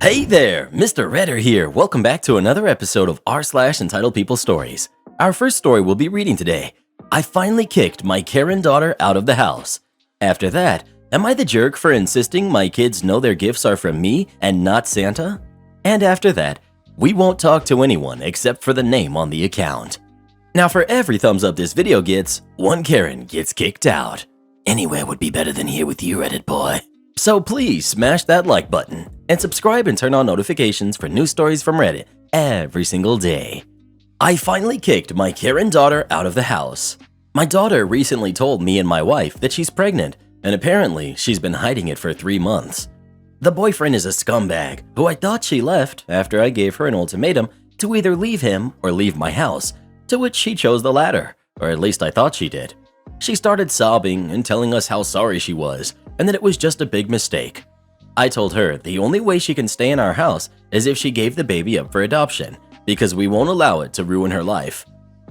Hey there, Mr. Redder here. Welcome back to another episode of r/Entitled People Stories. Our first story we'll be reading today. I finally kicked my Karen daughter out of the house. After that, am I the jerk for insisting my kids know their gifts are from me and not Santa? And after that, we won't talk to anyone except for the name on the account. Now for every thumbs up this video gets, one Karen gets kicked out. Anywhere would be better than here with you, Reddit boy. So please smash that like button and subscribe and turn on notifications for new stories from Reddit every single day. I finally kicked my Karen daughter out of the house. My daughter recently told me and my wife that she's pregnant, and apparently she's been hiding it for 3 months. The boyfriend is a scumbag who I thought she left after I gave her an ultimatum to either leave him or leave my house, to which she chose the latter, or at least I thought she did. She started sobbing and telling us how sorry she was and that it was just a big mistake. I told her the only way she can stay in our house is if she gave the baby up for adoption, because we won't allow it to ruin her life.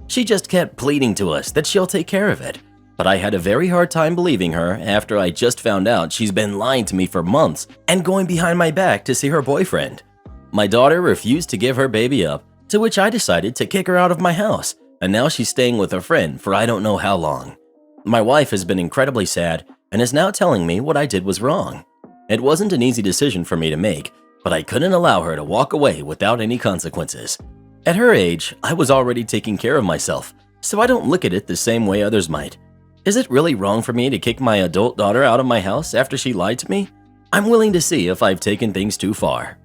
She just kept pleading to us that she'll take care of it, but I had a very hard time believing her after I just found out she's been lying to me for months and going behind my back to see her boyfriend. My daughter refused to give her baby up, to which I decided to kick her out of my house, and now she's staying with a friend for I don't know how long. My wife has been incredibly sad and is now telling me what I did was wrong. It wasn't an easy decision for me to make, but I couldn't allow her to walk away without any consequences. At her age, I was already taking care of myself, so I don't look at it the same way others might. Is it really wrong for me to kick my adult daughter out of my house after she lied to me? I'm willing to see if I've taken things too far.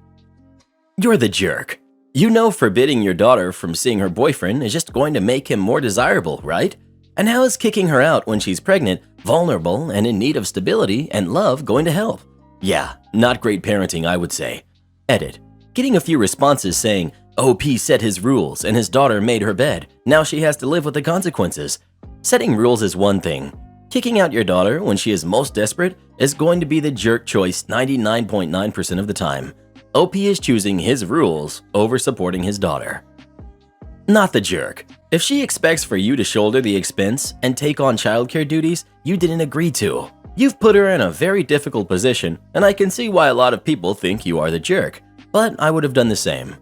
You're the jerk. You know forbidding your daughter from seeing her boyfriend is just going to make him more desirable, right? And how is kicking her out when she's pregnant, vulnerable, and in need of stability and love going to help? Yeah, not great parenting, I would say. Edit. Getting a few responses saying, OP set his rules and his daughter made her bed. Now she has to live with the consequences. Setting rules is one thing. Kicking out your daughter when she is most desperate is going to be the jerk choice 99.9% of the time. OP is choosing his rules over supporting his daughter. Not the jerk. If she expects for you to shoulder the expense and take on childcare duties you didn't agree to, you've put her in a very difficult position, and I can see why a lot of people think you are the jerk, but I would have done the same.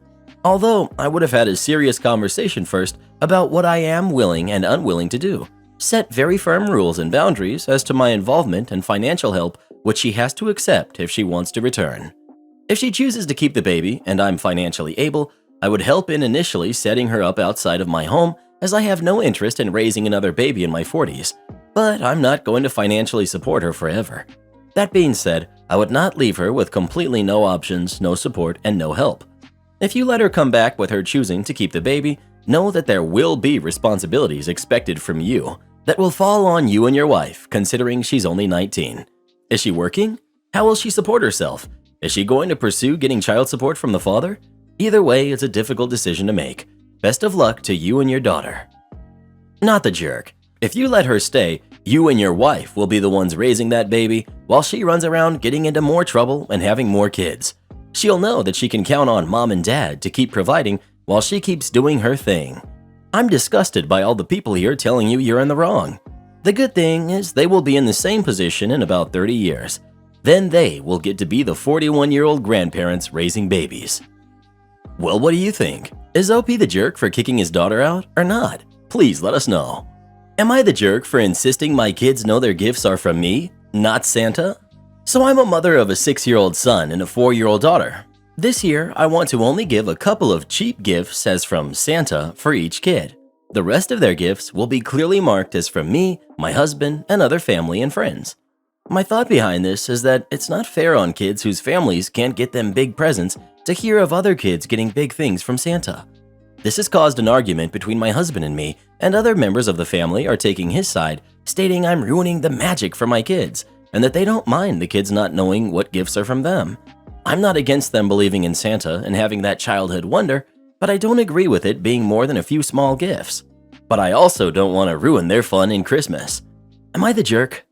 Although, I would have had a serious conversation first about what I am willing and unwilling to do. Set very firm rules and boundaries as to my involvement and financial help, which she has to accept if she wants to return. If she chooses to keep the baby and I'm financially able, I would help in initially setting her up outside of my home, as I have no interest in raising another baby in my 40s, but I'm not going to financially support her forever. That being said, I would not leave her with completely no options, no support, and no help. If you let her come back with her choosing to keep the baby, know that there will be responsibilities expected from you that will fall on you and your wife, considering she's only 19. Is she working? How will she support herself? Is she going to pursue getting child support from the father? Either way, it's a difficult decision to make. Best of luck to you and your daughter. Not the jerk. If you let her stay, you and your wife will be the ones raising that baby while she runs around getting into more trouble and having more kids. She'll know that she can count on mom and dad to keep providing while she keeps doing her thing. I'm disgusted by all the people here telling you you're in the wrong. The good thing is they will be in the same position in about 30 years. Then they will get to be the 41-year-old grandparents raising babies. Well, what do you think? Is OP the jerk for kicking his daughter out or not? Please let us know. Am I the jerk for insisting my kids know their gifts are from me, not Santa? So I'm a mother of a 6-year-old son and a 4-year-old daughter. This year, I want to only give a couple of cheap gifts as from Santa for each kid. The rest of their gifts will be clearly marked as from me, my husband, and other family and friends. My thought behind this is that it's not fair on kids whose families can't get them big presents to hear of other kids getting big things from Santa. This has caused an argument between my husband and me, and other members of the family are taking his side, stating I'm ruining the magic for my kids, and that they don't mind the kids not knowing what gifts are from them. I'm not against them believing in Santa and having that childhood wonder, but I don't agree with it being more than a few small gifts. But I also don't want to ruin their fun in Christmas. Am I the jerk?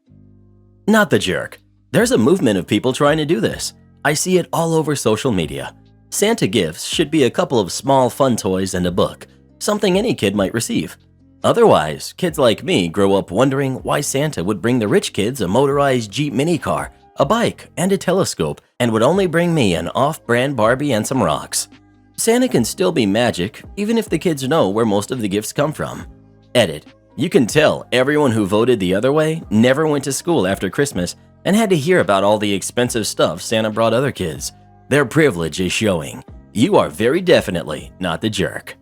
Not the jerk. There's a movement of people trying to do this. I see it all over social media. Santa gifts should be a couple of small fun toys and a book, something any kid might receive. Otherwise, kids like me grow up wondering why Santa would bring the rich kids a motorized Jeep mini car a bike, and a telescope, and would only bring me an off-brand Barbie and some rocks. Santa can still be magic, even if the kids know where most of the gifts come from. Edit. You can tell everyone who voted the other way never went to school after Christmas and had to hear about all the expensive stuff Santa brought other kids. Their privilege is showing. You are very definitely not the jerk.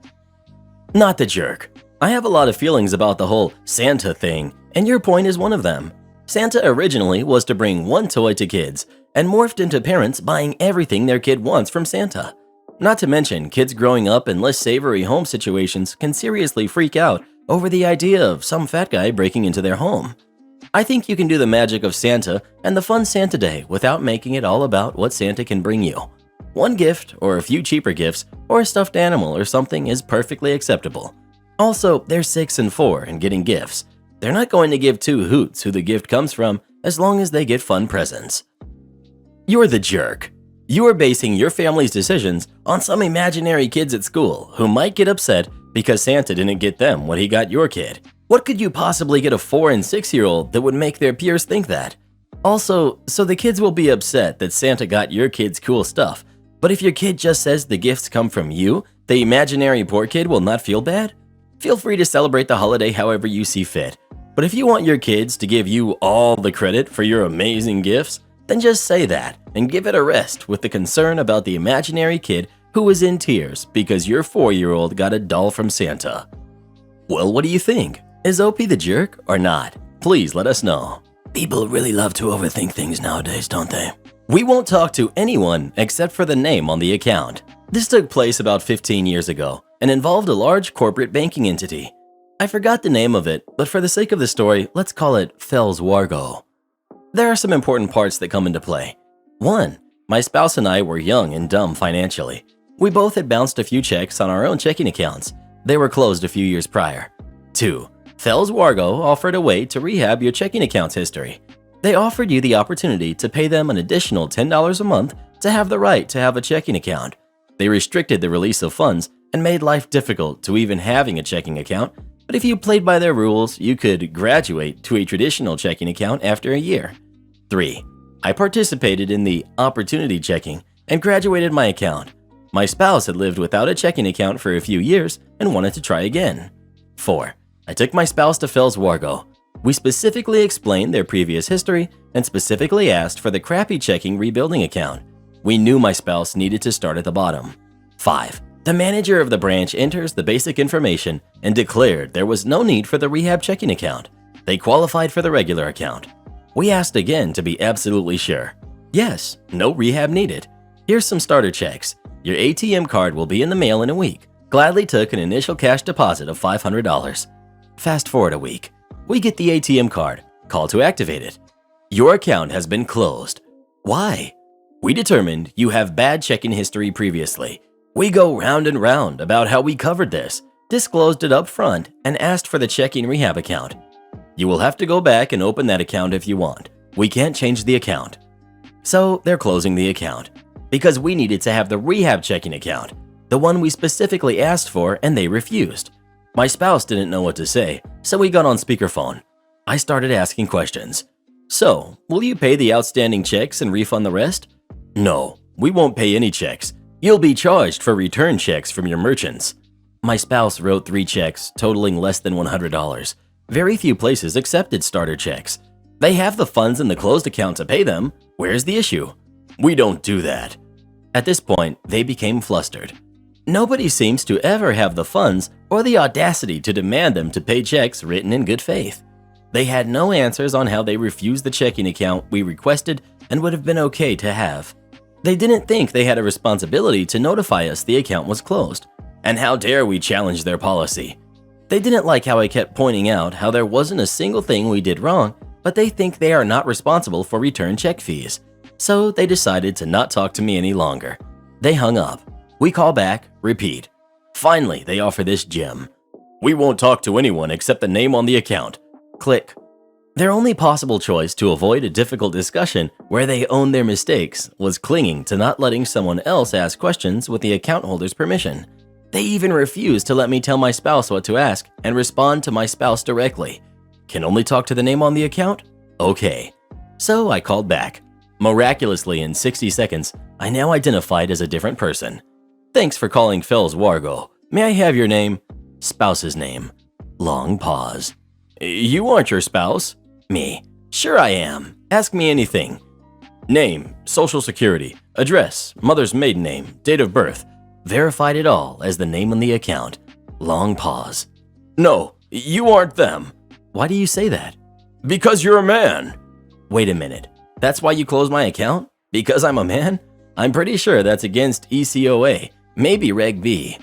Not the jerk. I have a lot of feelings about the whole Santa thing, and your point is one of them. Santa originally was to bring one toy to kids and morphed into parents buying everything their kid wants from Santa. Not to mention, kids growing up in less savory home situations can seriously freak out over the idea of some fat guy breaking into their home. I think you can do the magic of Santa and the fun Santa Day without making it all about what Santa can bring you. One gift, or a few cheaper gifts, or a stuffed animal or something is perfectly acceptable. Also, they're 6 and 4 and getting gifts. They're not going to give two hoots who the gift comes from as long as they get fun presents. You're the jerk. You are basing your family's decisions on some imaginary kids at school who might get upset because Santa didn't get them what he got your kid. What could you possibly get a 4 and 6-year-old that would make their peers think that? Also, so the kids will be upset that Santa got your kids cool stuff, but if your kid just says the gifts come from you, the imaginary poor kid will not feel bad? Feel free to celebrate the holiday however you see fit. But if you want your kids to give you all the credit for your amazing gifts, then just say that and give it a rest with the concern about the imaginary kid who was in tears because your 4-year-old got a doll from Santa. Well, what do you think? Is Opie the jerk or not? Please let us know. People really love to overthink things nowadays, don't they? We won't talk to anyone except for the name on the account. This took place about 15 years ago and involved a large corporate banking entity. I forgot the name of it, but for the sake of the story, let's call it Fells Wargo. There are some important parts that come into play. 1. My spouse and I were young and dumb financially. We both had bounced a few checks on our own checking accounts. They were closed a few years prior. 2. Fells Wargo offered a way to rehab your checking account's history. They offered you the opportunity to pay them an additional $10 a month to have the right to have a checking account. They restricted the release of funds and made life difficult to even having a checking account, but if you played by their rules, you could graduate to a traditional checking account after a year. 3. I participated in the opportunity checking and graduated my account. My spouse had lived without a checking account for a few years and wanted to try again. 4. I took my spouse to Fells Wargo. We specifically explained their previous history and specifically asked for the crappy checking rebuilding account. We knew my spouse needed to start at the bottom. 5. The manager of the branch enters the basic information and declared there was no need for the rehab checking account. They qualified for the regular account. We asked again to be absolutely sure. Yes, no rehab needed. Here's some starter checks. Your ATM card will be in the mail in a week. Gladly took an initial cash deposit of $500. Fast forward a week. We get the ATM card. Call to activate it. Your account has been closed. Why? We determined you have bad checking history previously. We go round and round about how we covered this, disclosed it up front, and asked for the checking rehab account. You will have to go back and open that account if you want. We can't change the account. So they're closing the account because we needed to have the rehab checking account, the one we specifically asked for, and they refused. My spouse didn't know what to say, so we got on speakerphone. I started asking questions. So, will you pay the outstanding checks and refund the rest? No, we won't pay any checks. You'll be charged for return checks from your merchants. My spouse wrote 3 checks totaling less than $100. Very few places accepted starter checks. They have the funds in the closed account to pay them. Where's the issue? We don't do that. At this point, they became flustered. Nobody seems to ever have the funds or the audacity to demand them to pay checks written in good faith. They had no answers on how they refused the checking account we requested and would have been okay to have. They didn't think they had a responsibility to notify us the account was closed. And how dare we challenge their policy? They didn't like how I kept pointing out how there wasn't a single thing we did wrong, but they think they are not responsible for return check fees. So they decided to not talk to me any longer. They hung up. We call back, repeat. Finally, they offer this gem. We won't talk to anyone except the name on the account. Click. Their only possible choice to avoid a difficult discussion where they own their mistakes was clinging to not letting someone else ask questions with the account holder's permission. They even refused to let me tell my spouse what to ask and respond to my spouse directly. Can only talk to the name on the account? Okay. So I called back. Miraculously, in 60 seconds, I now identified as a different person. Thanks for calling Fells Wargo. May I have your name? Spouse's name. Long pause. You aren't your spouse? Me. Sure I am. Ask me anything. Name, social security, address, mother's maiden name, date of birth. Verified it all as the name on the account. Long pause. No, you aren't them. Why do you say that? Because you're a man. Wait a minute. That's why you closed my account? Because I'm a man? I'm pretty sure that's against ECOA, maybe Reg B.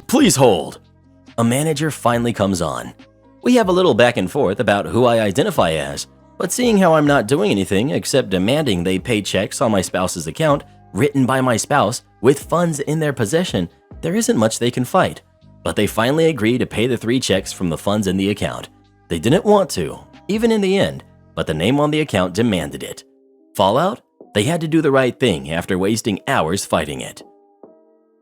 Please hold. A manager finally comes on. We have a little back and forth about who I identify as, but seeing how I'm not doing anything except demanding they pay checks on my spouse's account, written by my spouse, with funds in their possession, there isn't much they can fight. But they finally agree to pay the 3 checks from the funds in the account. They didn't want to, even in the end, but the name on the account demanded it. Fallout? They had to do the right thing after wasting hours fighting it.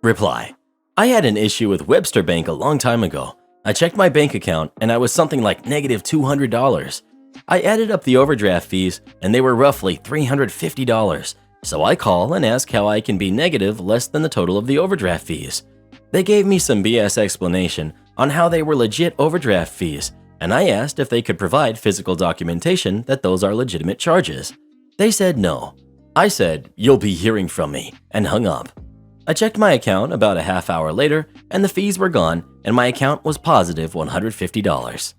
Reply. I had an issue with Webster Bank a long time ago. I checked my bank account and I was something like negative $200. I added up the overdraft fees and they were roughly $350. So I call and ask how I can be negative less than the total of the overdraft fees. They gave me some BS explanation on how they were legit overdraft fees, and I asked if they could provide physical documentation that those are legitimate charges. They said no. I said, "You'll be hearing from me," and hung up. I checked my account about a half hour later, and the fees were gone, and my account was positive $150.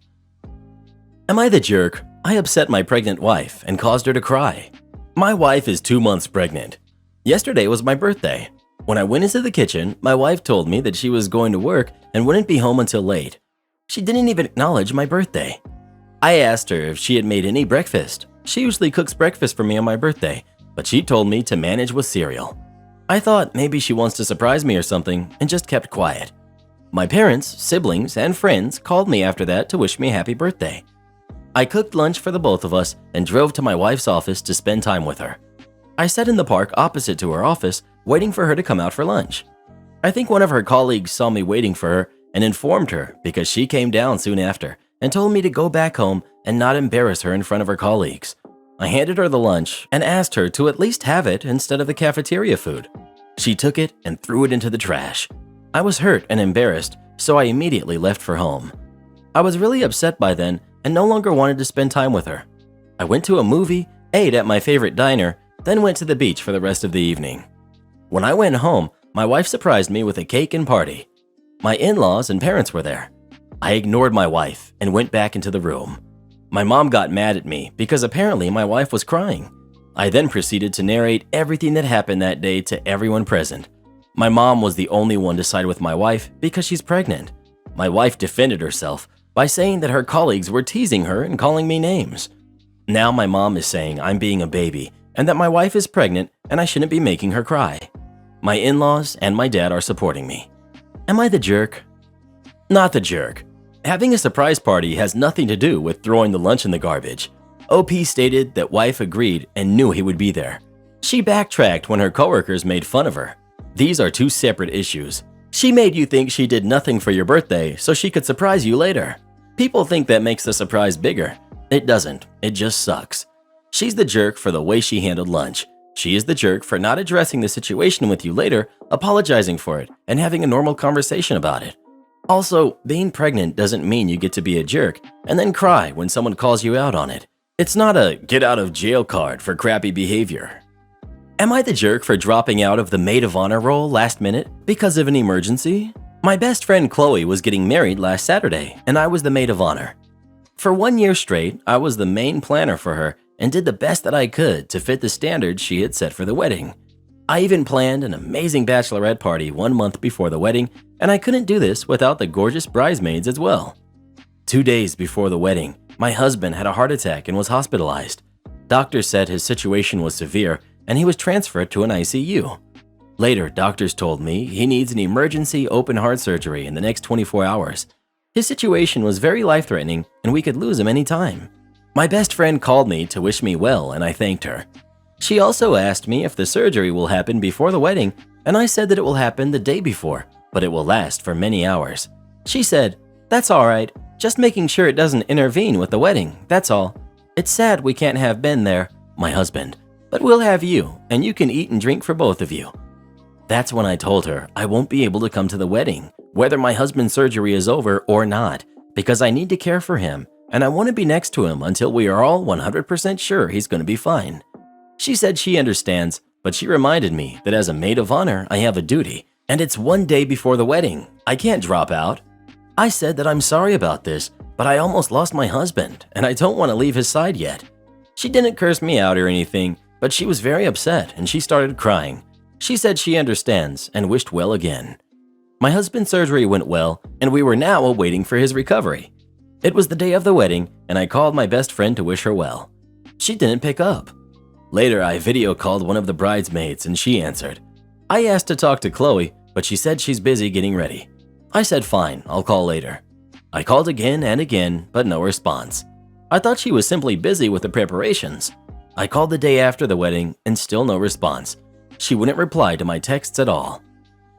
Am I the jerk? I upset my pregnant wife and caused her to cry. My wife is 2 months pregnant. Yesterday was my birthday. When I went into the kitchen, my wife told me that she was going to work and wouldn't be home until late. She didn't even acknowledge my birthday. I asked her if she had made any breakfast. She usually cooks breakfast for me on my birthday, but she told me to manage with cereal. I thought maybe she wants to surprise me or something and just kept quiet. My parents, siblings, and friends called me after that to wish me a happy birthday. I cooked lunch for the both of us and drove to my wife's office to spend time with her. I sat in the park opposite to her office, waiting for her to come out for lunch. I think one of her colleagues saw me waiting for her and informed her because she came down soon after and told me to go back home and not embarrass her in front of her colleagues. I handed her the lunch and asked her to at least have it instead of the cafeteria food. She took it and threw it into the trash. I was hurt and embarrassed, so I immediately left for home. I was really upset by then and no longer wanted to spend time with her. I went to a movie, ate at my favorite diner, then went to the beach for the rest of the evening. When I went home, my wife surprised me with a cake and party. My in-laws and parents were there. I ignored my wife and went back into the room. My mom got mad at me because apparently my wife was crying. I then proceeded to narrate everything that happened that day to everyone present. My mom was the only one to side with my wife because she's pregnant. My wife defended herself by saying that her colleagues were teasing her and calling me names. Now my mom is saying I'm being a baby and that my wife is pregnant and I shouldn't be making her cry. My in-laws and my dad are supporting me. Am I the jerk? Not the jerk. Having a surprise party has nothing to do with throwing the lunch in the garbage. OP stated that wife agreed and knew he would be there. She backtracked when her coworkers made fun of her. These are 2 separate issues. She made you think she did nothing for your birthday so she could surprise you later. People think that makes the surprise bigger. It doesn't. It just sucks. She's the jerk for the way she handled lunch. She is the jerk for not addressing the situation with you later, apologizing for it, and having a normal conversation about it. Also, being pregnant doesn't mean you get to be a jerk and then cry when someone calls you out on it. It's not a get out of jail card for crappy behavior. Am I the jerk for dropping out of the maid of honor role last minute because of an emergency? My best friend Chloe was getting married last Saturday and I was the maid of honor. For 1 year straight, I was the main planner for her and did the best that I could to fit the standards she had set for the wedding. I even planned an amazing bachelorette party 1 month before the wedding, and I couldn't do this without the gorgeous bridesmaids as well. 2 days before the wedding, my husband had a heart attack and was hospitalized. Doctors said his situation was severe and he was transferred to an ICU. Later, doctors told me he needs an emergency open heart surgery in the next 24 hours. His situation was very life-threatening and we could lose him any time. My best friend called me to wish me well and I thanked her. She also asked me if the surgery will happen before the wedding, and I said that it will happen the day before, but it will last for many hours. She said, "That's all right, just making sure it doesn't intervene with the wedding, that's all. It's sad we can't have Ben there," my husband, but we'll have you, and you can eat and drink for both of you." That's when I told her I won't be able to come to the wedding, whether my husband's surgery is over or not, because I need to care for him, and I want to be next to him until we are all 100% sure he's going to be fine. She said she understands, but she reminded me that as a maid of honor, I have a duty, and it's one day before the wedding. I can't drop out. I said that I'm sorry about this, but I almost lost my husband, and I don't want to leave his side yet. She didn't curse me out or anything, but she was very upset and she started crying. She said she understands and wished well again. My husband's surgery went well, and we were now awaiting for his recovery. It was the day of the wedding, and I called my best friend to wish her well. She didn't pick up. Later, I video called one of the bridesmaids and she answered. I asked to talk to Chloe, but she said she's busy getting ready. I said fine, I'll call later. I called again and again, but no response. I thought she was simply busy with the preparations. I called the day after the wedding and still no response. She wouldn't reply to my texts at all.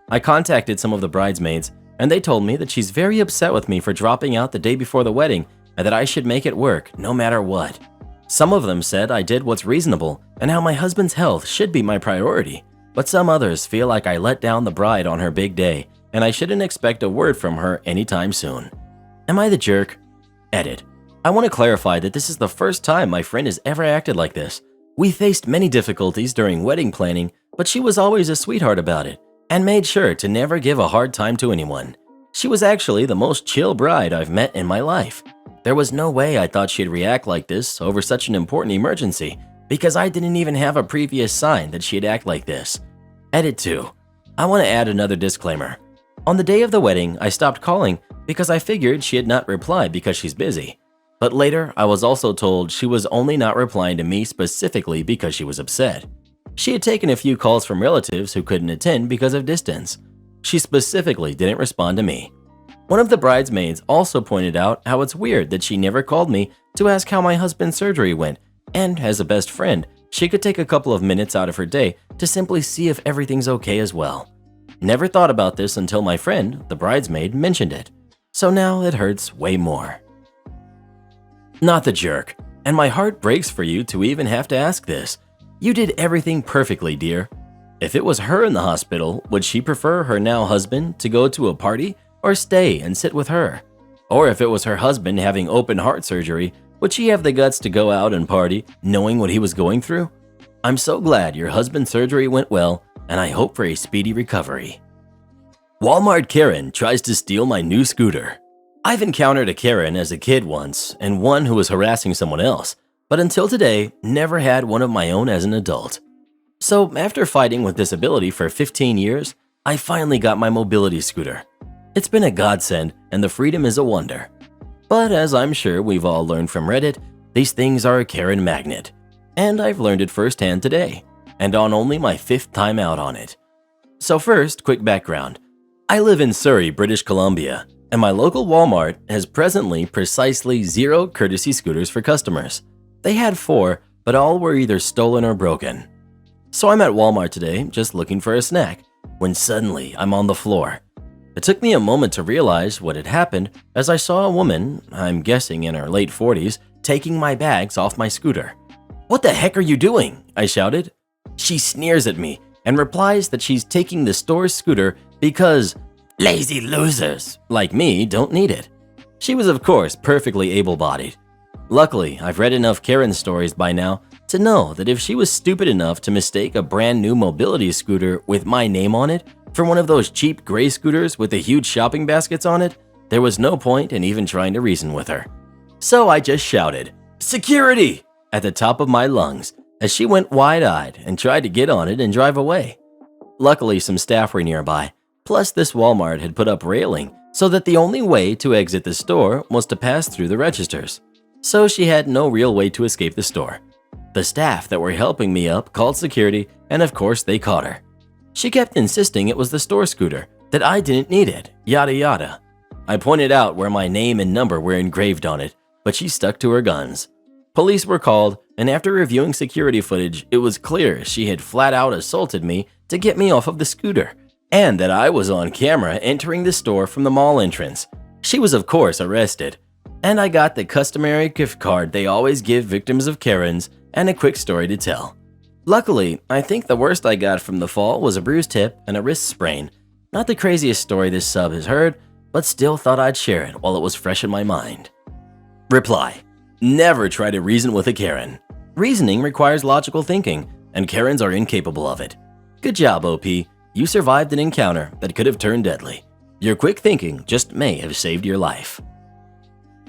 I contacted some of the bridesmaids, and they told me that she's very upset with me for dropping out the day before the wedding and that I should make it work no matter what. Some of them said I did what's reasonable and how my husband's health should be my priority, but some others feel like I let down the bride on her big day and I shouldn't expect a word from her anytime soon. Am I the jerk? Edit. I want to clarify that this is the first time my friend has ever acted like this. We faced many difficulties during wedding planning, but she was always a sweetheart about it and made sure to never give a hard time to anyone. She was actually the most chill bride I've met in my life. There was no way I thought she'd react like this over such an important emergency because I didn't even have a previous sign that she'd act like this. Edit 2. I want to add another disclaimer. On the day of the wedding, I stopped calling because I figured she had not replied because she's busy. But later, I was also told she was only not replying to me specifically because she was upset. She had taken a few calls from relatives who couldn't attend because of distance. She specifically didn't respond to me. One of the bridesmaids also pointed out how it's weird that she never called me to ask how my husband's surgery went, and as a best friend, she could take a couple of minutes out of her day to simply see if everything's okay as well. Never thought about this until my friend, the bridesmaid, mentioned it. So now it hurts way more. Not the jerk, and my heart breaks for you to even have to ask this. You did everything perfectly, dear. If it was her in the hospital, would she prefer her now husband to go to a party or stay and sit with her? Or if it was her husband having open heart surgery, would she have the guts to go out and party knowing what he was going through? I'm so glad your husband's surgery went well, and I hope for a speedy recovery. Walmart Karen tries to steal my new scooter. I've encountered a Karen as a kid once and one who was harassing someone else, but until today, never had one of my own as an adult. So after fighting with disability for 15 years, I finally got my mobility scooter. It's been a godsend and the freedom is a wonder. But as I'm sure we've all learned from Reddit, these things are a Karen magnet. And I've learned it firsthand today, and on only my 5th time out on it. So first, quick background. I live in Surrey, British Columbia, and my local Walmart has presently precisely 0 courtesy scooters for customers. They had 4, but all were either stolen or broken. So I'm at Walmart today, just looking for a snack, when suddenly I'm on the floor. It took me a moment to realize what had happened as I saw a woman, I'm guessing in her late 40s, taking my bags off my scooter. "What the heck are you doing?" I shouted. She sneers at me and replies that she's taking the store's scooter because lazy losers like me don't need it. She was of course perfectly able-bodied. Luckily, I've read enough Karen stories by now to know that if she was stupid enough to mistake a brand new mobility scooter with my name on it for one of those cheap gray scooters with the huge shopping baskets on it, there was no point in even trying to reason with her. So I just shouted, "Security!" at the top of my lungs as she went wide-eyed and tried to get on it and drive away. Luckily, some staff were nearby, plus this Walmart had put up railing so that the only way to exit the store was to pass through the registers. So she had no real way to escape the store. The staff that were helping me up called security, and of course they caught her. She kept insisting it was the store scooter, that I didn't need it, yada yada. I pointed out where my name and number were engraved on it, but she stuck to her guns. Police were called, and after reviewing security footage, it was clear she had flat out assaulted me to get me off of the scooter, and that I was on camera entering the store from the mall entrance. She was of course arrested, and I got the customary gift card they always give victims of Karens and a quick story to tell. Luckily, I think the worst I got from the fall was a bruised hip and a wrist sprain. Not the craziest story this sub has heard, but still thought I'd share it while it was fresh in my mind. Reply: never try to reason with a Karen. Reasoning requires logical thinking, and Karens are incapable of it. Good job, OP. You survived an encounter that could have turned deadly. Your quick thinking just may have saved your life.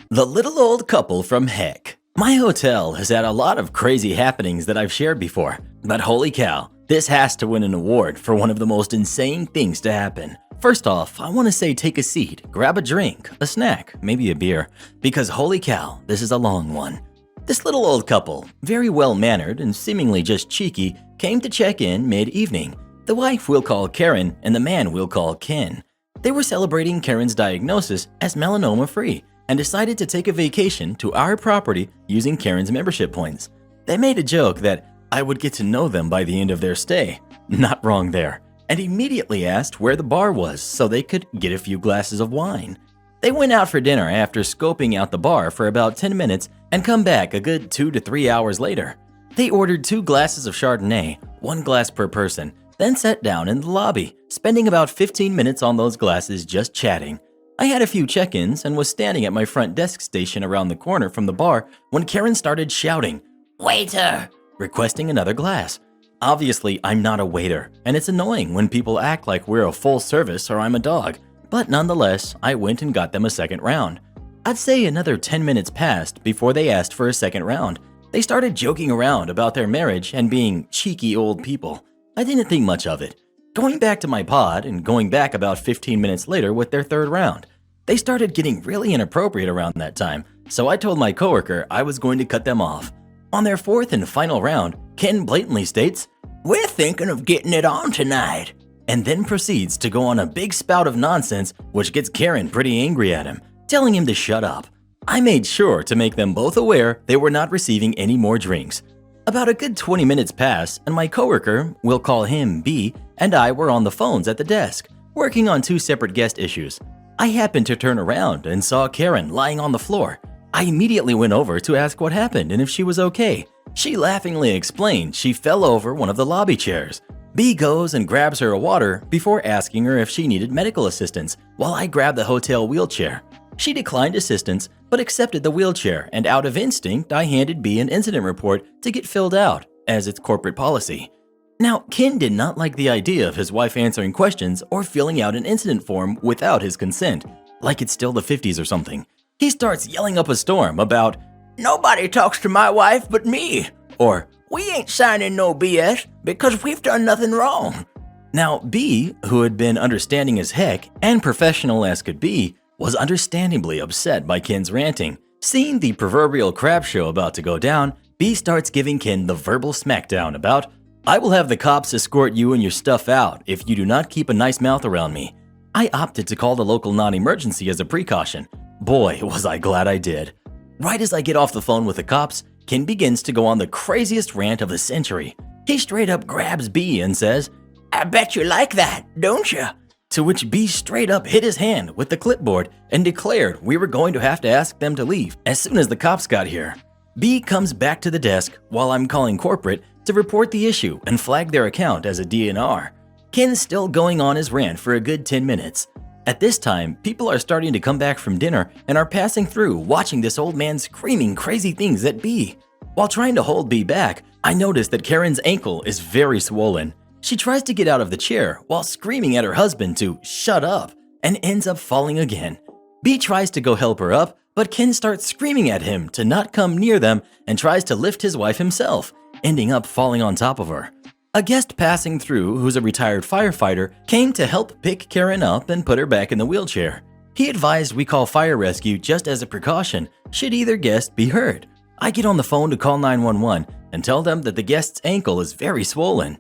The little old couple from heck. My hotel has had a lot of crazy happenings that I've shared before, but holy cow, this has to win an award for one of the most insane things to happen. First off, I want to say take a seat, grab a drink, a snack, maybe a beer, because holy cow, this is a long one. This little old couple, very well-mannered and seemingly just cheeky, came to check in mid-evening. The wife we'll call Karen and the man we'll call Ken. They were celebrating Karen's diagnosis as melanoma-free and decided to take a vacation to our property using Karen's membership points. They made a joke that I would get to know them by the end of their stay. Not wrong there. And immediately asked where the bar was so they could get a few glasses of wine. They went out for dinner after scoping out the bar for about 10 minutes and come back a good 2 to 3 hours later. They ordered 2 glasses of Chardonnay, 1 glass per person, then sat down in the lobby, spending about 15 minutes on those glasses just chatting. I had a few check-ins and was standing at my front desk station around the corner from the bar when Karen started shouting, "Waiter!" requesting another glass. Obviously, I'm not a waiter, and it's annoying when people act like we're a full service or I'm a dog, but nonetheless, I went and got them a second round. I'd say another 10 minutes passed before they asked for a second round. They started joking around about their marriage and being cheeky old people. I didn't think much of it. Going back to my pod and going back about 15 minutes later with their third round. They started getting really inappropriate around that time, so I told my coworker I was going to cut them off. On their fourth and final round, Ken blatantly states, "We're thinking of getting it on tonight," and then proceeds to go on a big spout of nonsense which gets Karen pretty angry at him, telling him to shut up. I made sure to make them both aware they were not receiving any more drinks. About a good 20 minutes pass and my coworker, we'll call him B, and I were on the phones at the desk, working on 2 separate guest issues. I happened to turn around and saw Karen lying on the floor. I immediately went over to ask what happened and if she was okay. She laughingly explained she fell over one of the lobby chairs. B goes and grabs her a water before asking her if she needed medical assistance, while I grabbed the hotel wheelchair. She declined assistance, but accepted the wheelchair, and out of instinct, I handed B an incident report to get filled out, as it's corporate policy. Now, Ken did not like the idea of his wife answering questions or filling out an incident form without his consent, like it's still the 50s or something. He starts yelling up a storm about, "Nobody talks to my wife but me," or "We ain't signing no BS because we've done nothing wrong." Now, B, who had been understanding as heck and professional as could be, was understandably upset by Ken's ranting. Seeing the proverbial crap show about to go down, B starts giving Ken the verbal smackdown about, "I will have the cops escort you and your stuff out if you do not keep a nice mouth around me." I opted to call the local non-emergency as a precaution. Boy, was I glad I did. Right as I get off the phone with the cops, Ken begins to go on the craziest rant of the century. He straight up grabs B and says, "I bet you like that, don't you?" To which B straight up hit his hand with the clipboard and declared we were going to have to ask them to leave as soon as the cops got here. B comes back to the desk while I'm calling corporate to report the issue and flag their account as a DNR. Ken's still going on his rant for a good 10 minutes. At this time, people are starting to come back from dinner and are passing through watching this old man screaming crazy things at B. While trying to hold B back, I notice that Karen's ankle is very swollen. She tries to get out of the chair while screaming at her husband to shut up and ends up falling again. B tries to go help her up, but Ken starts screaming at him to not come near them and tries to lift his wife himself, ending up falling on top of her. A guest passing through, who's a retired firefighter, came to help pick Karen up and put her back in the wheelchair. He advised we call fire rescue just as a precaution should either guest be hurt. I get on the phone to call 911 and tell them that the guest's ankle is very swollen.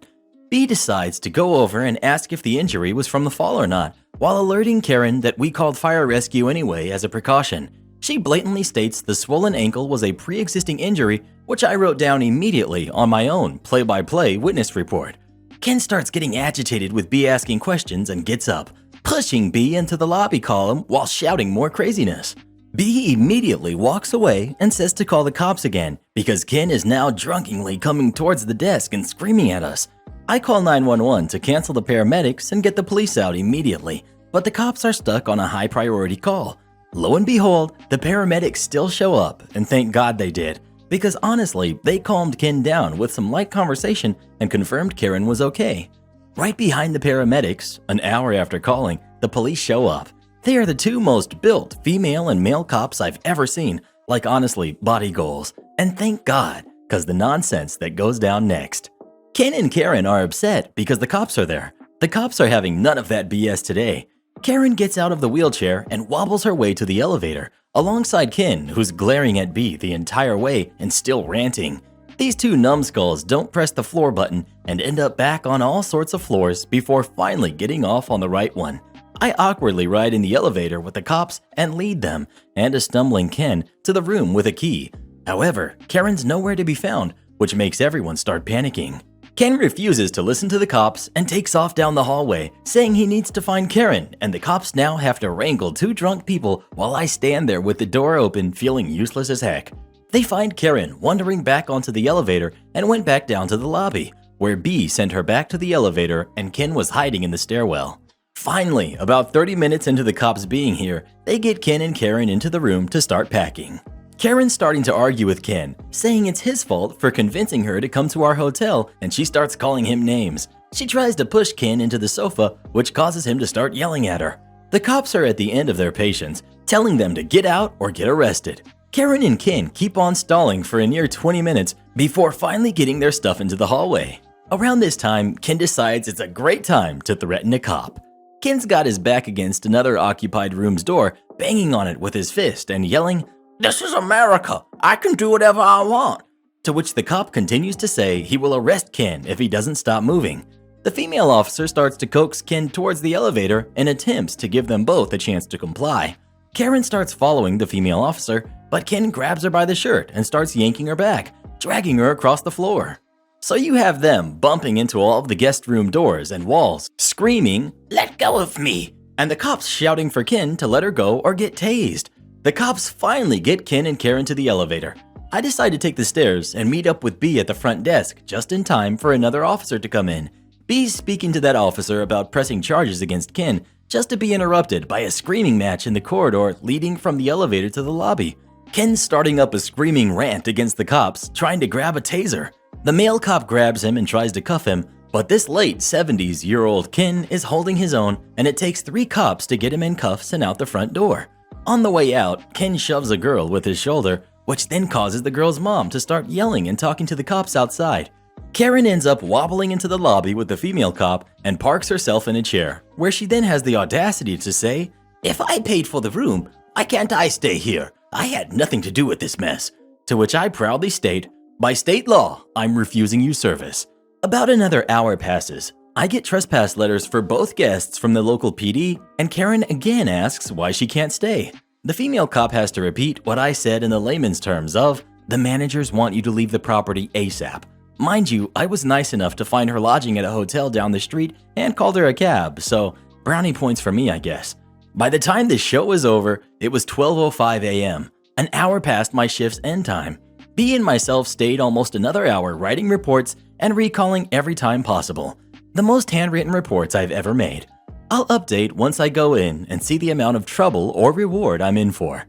B decides to go over and ask if the injury was from the fall or not, while alerting Karen that we called fire rescue anyway as a precaution. She blatantly states the swollen ankle was a pre-existing injury, which I wrote down immediately on my own play-by-play witness report. Ken starts getting agitated with B asking questions and gets up, pushing B into the lobby column while shouting more craziness. B immediately walks away and says to call the cops again because Ken is now drunkenly coming towards the desk and screaming at us. I call 911 to cancel the paramedics and get the police out immediately, but the cops are stuck on a high priority call. Lo and behold, the paramedics still show up, and thank God they did, because honestly, they calmed Ken down with some light conversation and confirmed Karen was okay. Right behind the paramedics, an hour after calling, the police show up. They are the two most built female and male cops I've ever seen, like honestly, body goals. And thank God, cause the nonsense that goes down next. Ken and Karen are upset because the cops are there. The cops are having none of that BS today. Karen gets out of the wheelchair and wobbles her way to the elevator, alongside Ken, who's glaring at B the entire way and still ranting. These two numbskulls don't press the floor button and end up back on all sorts of floors before finally getting off on the right one. I awkwardly ride in the elevator with the cops and lead them, and a stumbling Ken, to the room with a key. However, Karen's nowhere to be found, which makes everyone start panicking. Ken refuses to listen to the cops and takes off down the hallway, saying he needs to find Karen, and the cops now have to wrangle two drunk people while I stand there with the door open feeling useless as heck. They find Karen wandering back onto the elevator and went back down to the lobby, where B sent her back to the elevator and Ken was hiding in the stairwell. Finally, about 30 minutes into the cops being here, they get Ken and Karen into the room to start packing. Karen's starting to argue with Ken, saying it's his fault for convincing her to come to our hotel, and she starts calling him names. She tries to push Ken into the sofa, which causes him to start yelling at her. The cops are at the end of their patience, telling them to get out or get arrested. Karen and Ken keep on stalling for a near 20 minutes before finally getting their stuff into the hallway. Around this time, Ken decides it's a great time to threaten a cop. Ken's got his back against another occupied room's door, banging on it with his fist and yelling, "This is America! I can do whatever I want!" To which the cop continues to say he will arrest Ken if he doesn't stop moving. The female officer starts to coax Ken towards the elevator and attempts to give them both a chance to comply. Karen starts following the female officer, but Ken grabs her by the shirt and starts yanking her back, dragging her across the floor. So you have them bumping into all of the guest room doors and walls, screaming, "Let go of me!" and the cops shouting for Ken to let her go or get tased. The cops finally get Ken and Karen to the elevator. I decide to take the stairs and meet up with B at the front desk just in time for another officer to come in. B's speaking to that officer about pressing charges against Ken, just to be interrupted by a screaming match in the corridor leading from the elevator to the lobby. Ken's starting up a screaming rant against the cops, trying to grab a taser. The male cop grabs him and tries to cuff him, but this late 70s-year-old Ken is holding his own, and it takes 3 cops to get him in cuffs and out the front door. On the way out, Ken shoves a girl with his shoulder, which then causes the girl's mom to start yelling and talking to the cops outside. Karen ends up wobbling into the lobby with the female cop and parks herself in a chair, where she then has the audacity to say, "If I paid for the room, why can't I stay here? I had nothing to do with this mess." To which I proudly state, "By state law, I'm refusing you service." About another hour passes. I get trespass letters for both guests from the local PD, and Karen again asks why she can't stay. The female cop has to repeat what I said in the layman's terms of, "The managers want you to leave the property ASAP." Mind you, I was nice enough to find her lodging at a hotel down the street and called her a cab, so brownie points for me, I guess. By the time the show was over, it was 12:05 a.m., an hour past my shift's end time. B and myself stayed almost another hour writing reports and recalling every time possible. The most handwritten reports I've ever made. I'll update once I go in and see the amount of trouble or reward I'm in for.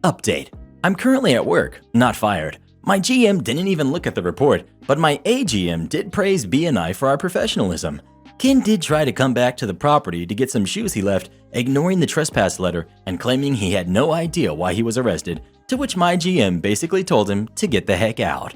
Update. I'm currently at work, not fired. My GM didn't even look at the report, but my AGM did praise B and I for our professionalism. Ken did try to come back to the property to get some shoes he left, ignoring the trespass letter and claiming he had no idea why he was arrested, to which my GM basically told him to get the heck out.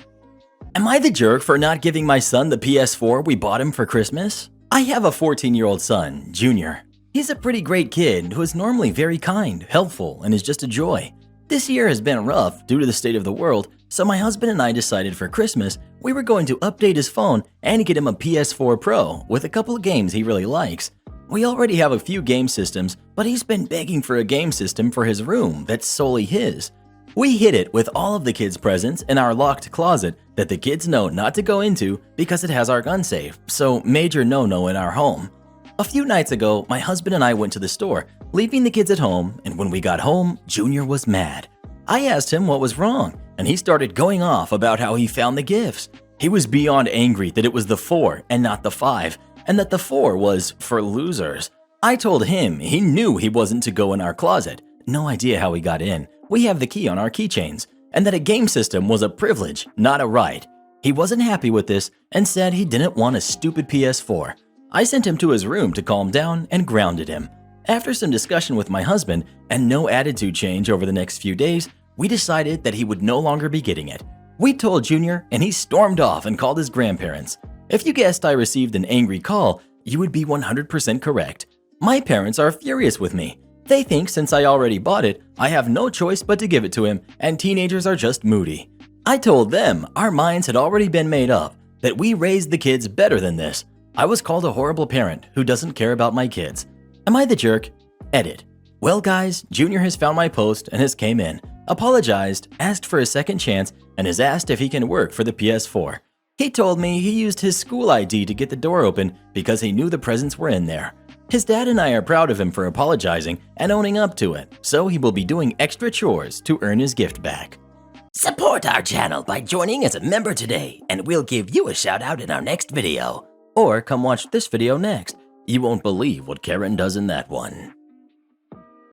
Am I the jerk for not giving my son the PS4 we bought him for Christmas? I have a 14-year-old son, Junior. He's a pretty great kid who is normally very kind, helpful, and is just a joy. This year has been rough due to the state of the world, so my husband and I decided for Christmas we were going to update his phone and get him a PS4 Pro with a couple of games he really likes. We already have a few game systems, but he's been begging for a game system for his room that's solely his. We hid it with all of the kids' presents in our locked closet that the kids know not to go into because it has our gun safe, so major no-no in our home. A few nights ago, my husband and I went to the store, leaving the kids at home, and when we got home, Junior was mad. I asked him what was wrong, and he started going off about how he found the gifts. He was beyond angry that it was the 4 and not the 5, and that the 4 was for losers. I told him he knew he wasn't to go in our closet, no idea how he got in, we have the key on our keychains, and that a game system was a privilege, not a right. He wasn't happy with this and said he didn't want a stupid PS4. I sent him to his room to calm down and grounded him. After some discussion with my husband and no attitude change over the next few days, we decided that he would no longer be getting it. We told Junior and he stormed off and called his grandparents. If you guessed I received an angry call, you would be 100% correct. My parents are furious with me. They think since I already bought it, I have no choice but to give it to him, and teenagers are just moody. I told them our minds had already been made up, that we raised the kids better than this. I was called a horrible parent who doesn't care about my kids. Am I the jerk? Edit. Well guys, Junior has found my post and has came in, apologized, asked for a second chance, and has asked if he can work for the PS4. He told me he used his school ID to get the door open because he knew the presents were in there. His dad and I are proud of him for apologizing and owning up to it, so he will be doing extra chores to earn his gift back. Support our channel by joining as a member today, and we'll give you a shout out in our next video. Or come watch this video next. You won't believe what Karen does in that one.